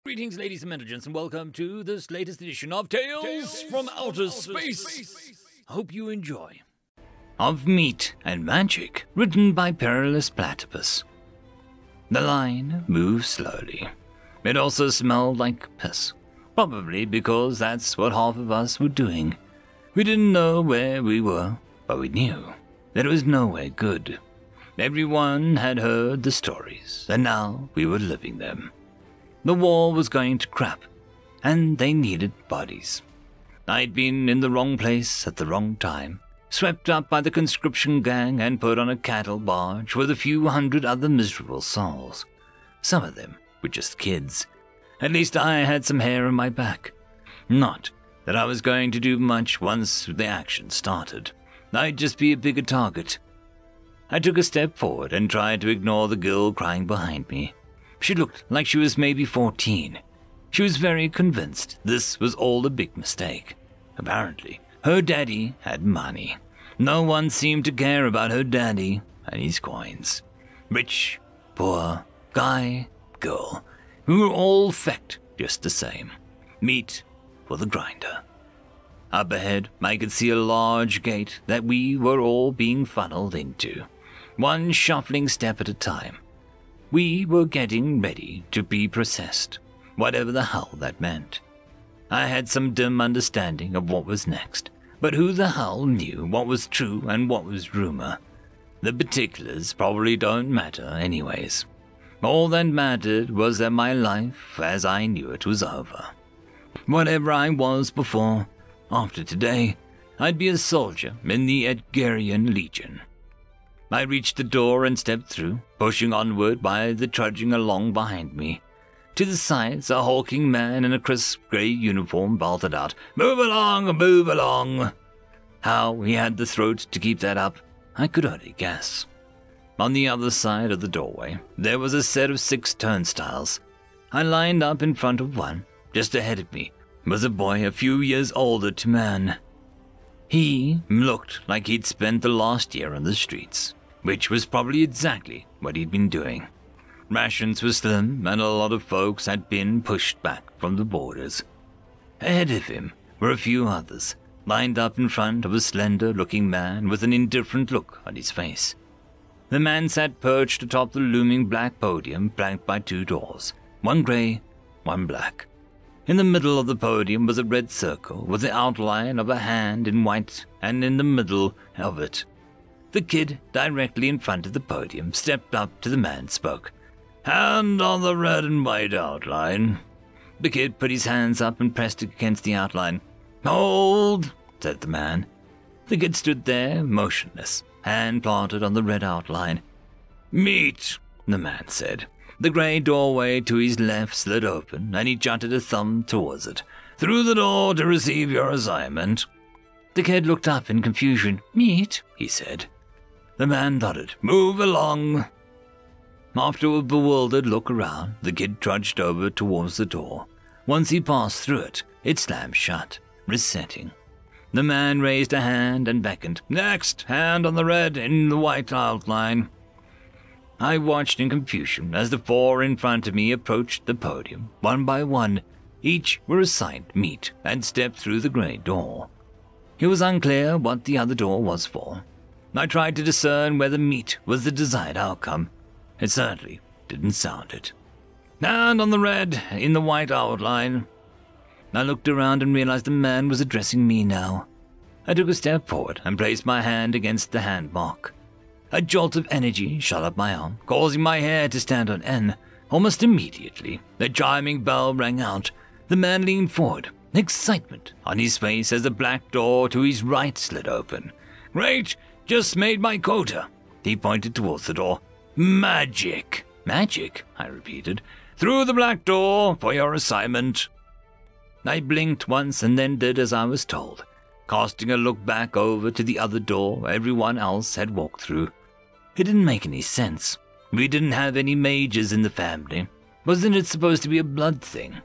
Greetings, ladies and gentlemen, and welcome to this latest edition of Tales from Outer Space. I hope you enjoy. Of Meat and Magic, written by Perilous Platypus. The line moved slowly. It also smelled like piss, probably because that's what half of us were doing. We didn't know where we were, but we knew that it was nowhere good. Everyone had heard the stories, and now we were living them. The war was going to crap, and they needed bodies. I'd been in the wrong place at the wrong time, swept up by the conscription gang and put on a cattle barge with a few hundred other miserable souls. Some of them were just kids. At least I had some hair on my back. Not that I was going to do much once the action started. I'd just be a bigger target. I took a step forward and tried to ignore the girl crying behind me. She looked like she was maybe 14. She was very convinced this was all a big mistake. Apparently, her daddy had money. No one seemed to care about her daddy and his coins. Rich, poor, guy, girl. We were all fecked just the same. Meat for the grinder. Up ahead, I could see a large gate that we were all being funneled into, one shuffling step at a time. We were getting ready to be processed, whatever the hell that meant. I had some dim understanding of what was next, but who the hell knew what was true and what was rumor? The particulars probably don't matter anyways. All that mattered was that my life, as I knew it, was over. Whatever I was before, after today, I'd be a soldier in the Edgarian Legion. I reached the door and stepped through, pushing onward by the trudging along behind me. To the sides, a hulking man in a crisp grey uniform belted out, "Move along, move along!" How he had the throat to keep that up, I could only guess. On the other side of the doorway, there was a set of 6 turnstiles. I lined up in front of one. Just ahead of me was a boy a few years older to man. He looked like he'd spent the last year on the streets, which was probably exactly what he'd been doing. Rations were slim, and a lot of folks had been pushed back from the borders. Ahead of him were a few others, lined up in front of a slender-looking man with an indifferent look on his face. The man sat perched atop the looming black podium flanked by 2 doors, one grey, one black. In the middle of the podium was a red circle with the outline of a hand in white, and in the middle of it, the kid directly in front of the podium stepped up to the man and spoke. "Hand on the red and white outline." The kid put his hands up and pressed against the outline. "Hold," said the man. The kid stood there, motionless, hand planted on the red outline. "Meat," the man said. The grey doorway to his left slid open, and he jutted a thumb towards it. "Through the door to receive your assignment." The kid looked up in confusion. "Meat," he said. The man nodded. "Move along." After a bewildered look around, the kid trudged over towards the door. Once he passed through it, it slammed shut, resetting. The man raised a hand and beckoned. "Next, hand on the red in the white outline." I watched in confusion as the 4 in front of me approached the podium. One by one, each were assigned meat and stepped through the grey door. It was unclear what the other door was for. I tried to discern whether meat was the desired outcome. It certainly didn't sound it. "Hand on the red in the white outline." I looked around and realized the man was addressing me now. I took a step forward and placed my hand against the hand mark. A jolt of energy shot up my arm, causing my hair to stand on end. Almost immediately, the chiming bell rang out. The man leaned forward, excitement on his face as the black door to his right slid open. "Great! Just made my quota." He pointed towards the door. "Magic." "Magic?" I repeated. "Through the black door for your assignment." I blinked once and then did as I was told, casting a look back over to the other door everyone else had walked through. It didn't make any sense. We didn't have any mages in the family. Wasn't it supposed to be a blood thing?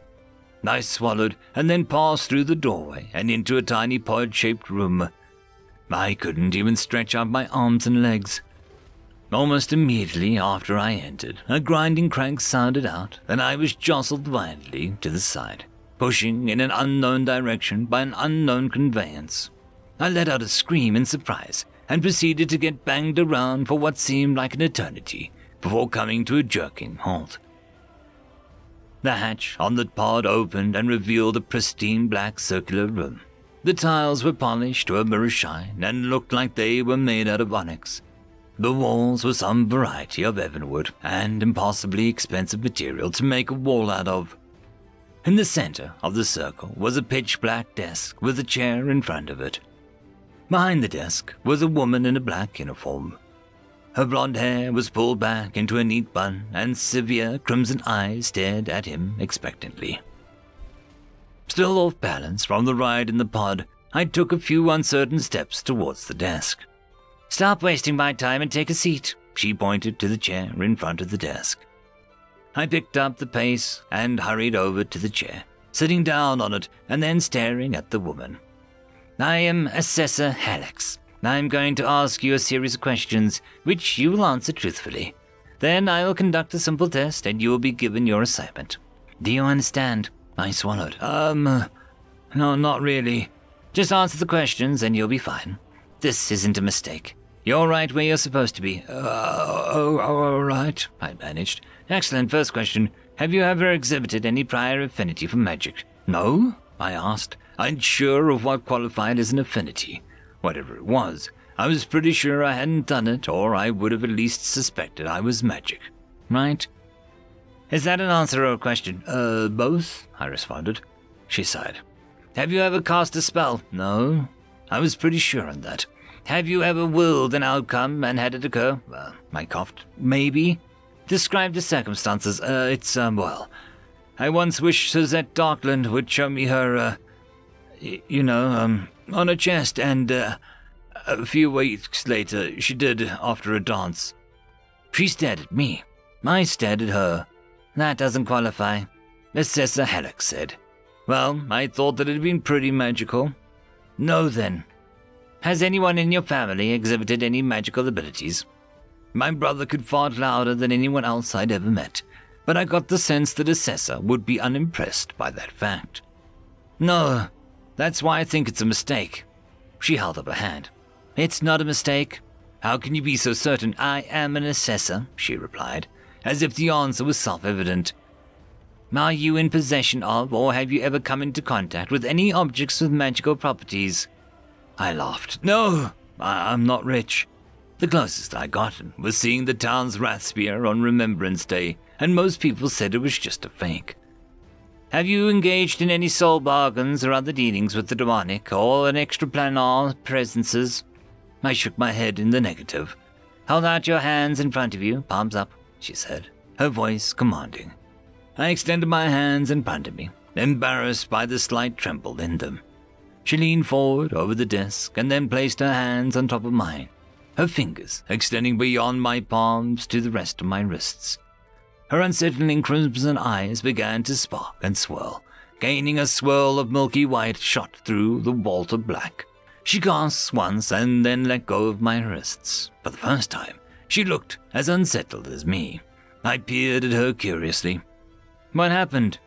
I swallowed and then passed through the doorway and into a tiny pod-shaped room. I couldn't even stretch out my arms and legs. Almost immediately after I entered, a grinding crank sounded out, and I was jostled violently to the side, pushing in an unknown direction by an unknown conveyance. I let out a scream in surprise and proceeded to get banged around for what seemed like an eternity before coming to a jerking halt. The hatch on the pod opened and revealed a pristine black circular room. The tiles were polished to a mirror shine and looked like they were made out of onyx. The walls were some variety of ebonwood and impossibly expensive material to make a wall out of. In the center of the circle was a pitch-black desk with a chair in front of it. Behind the desk was a woman in a black uniform. Her blonde hair was pulled back into a neat bun, and severe crimson eyes stared at him expectantly. Still off balance from the ride in the pod, I took a few uncertain steps towards the desk. "Stop wasting my time and take a seat," she pointed to the chair in front of the desk. I picked up the pace and hurried over to the chair, sitting down on it and then staring at the woman. "I am Assessor Hallex. I'm going to ask you a series of questions, which you will answer truthfully. Then I will conduct a simple test and you will be given your assignment. Do you understand?" I swallowed. No, not really. Just answer the questions and you'll be fine. This isn't a mistake. You're right where you're supposed to be." All right," I managed. "Excellent. First question. Have you ever exhibited any prior affinity for magic?" "No?" I asked, unsure of what qualified as an affinity. Whatever it was, I was pretty sure I hadn't done it, or I would have at least suspected I was magic. Right? "Is that an answer or a question?" Both," I responded. She sighed. "Have you ever cast a spell?" "No." I was pretty sure on that. "Have you ever willed an outcome and had it occur?" I coughed. "Maybe." "Describe the circumstances." Well, I once wished Suzette Darkland would show me her, on her chest, and, a few weeks later, she did after a dance." She stared at me. I stared at her. "That doesn't qualify," Assessor Hallex said. "Well, I thought that it had been pretty magical." "No, then." "Has anyone in your family exhibited any magical abilities?" My brother could fart louder than anyone else I'd ever met, but I got the sense that Assessor would be unimpressed by that fact. "No, that's why I think it's a mistake." She held up a hand. "It's not a mistake. How can you be so certain?" "I am an assessor," she replied, as if the answer was self-evident. "Are you in possession of, or have you ever come into contact with any objects with magical properties?" I laughed. "No, I'm not rich." The closest I gotten was seeing the town's Rathspear on Remembrance Day, and most people said it was just a fake. "Have you engaged in any soul bargains or other dealings with the demonic or an extraplanar presences?" I shook my head in the negative. "Hold out your hands in front of you, palms up," she said, her voice commanding. I extended my hands in front of me, embarrassed by the slight tremble in them. She leaned forward over the desk and then placed her hands on top of mine, her fingers extending beyond my palms to the rest of my wrists. Her unsettling crimson eyes began to spark and swirl, gaining a swirl of milky white shot through the vault of black. She gasped once and then let go of my wrists. For the first time, she looked as unsettled as me. I peered at her curiously. "What happened?"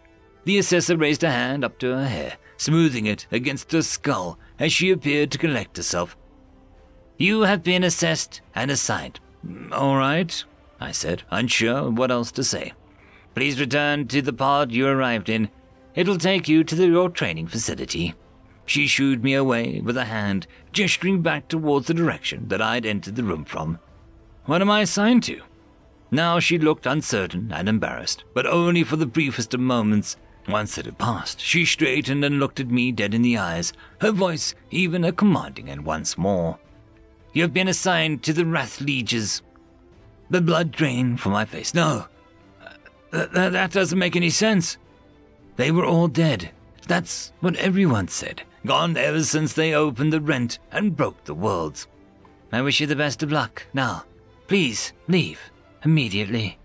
The assessor raised a hand up to her hair, smoothing it against her skull as she appeared to collect herself. "You have been assessed and assigned." "All right," I said, unsure what else to say. "Please return to the pod you arrived in. It'll take you to your training facility." She shooed me away with a hand, gesturing back towards the direction that I'd entered the room from. "What am I assigned to?" Now she looked uncertain and embarrassed, but only for the briefest of moments. Once it had passed, she straightened and looked at me dead in the eyes, her voice even a commanding and once more. "You have been assigned to the Wrath Lieges." The blood drained from my face. "No, that doesn't make any sense." "They were all dead. That's what everyone said. Gone ever since they opened the rent and broke the worlds. I wish you the best of luck. Now, please, leave. Immediately."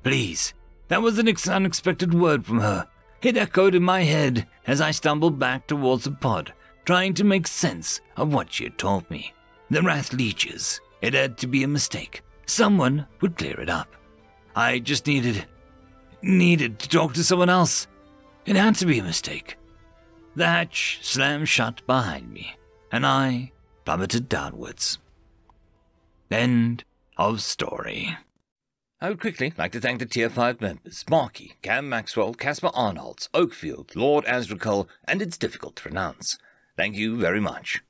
"Please." That was an unexpected word from her. It echoed in my head as I stumbled back towards the pod, trying to make sense of what she had told me. The Wrath Lieges. It had to be a mistake. someone would clear it up. I just needed to talk to someone else. It had to be a mistake. The hatch slammed shut behind me, and I plummeted downwards. End of story. I would quickly like to thank the Tier 5 members, Marky, Cam Maxwell, Caspar Arnolds, Oakfield, Lord Azrakul, and It's Difficult to Pronounce. Thank you very much.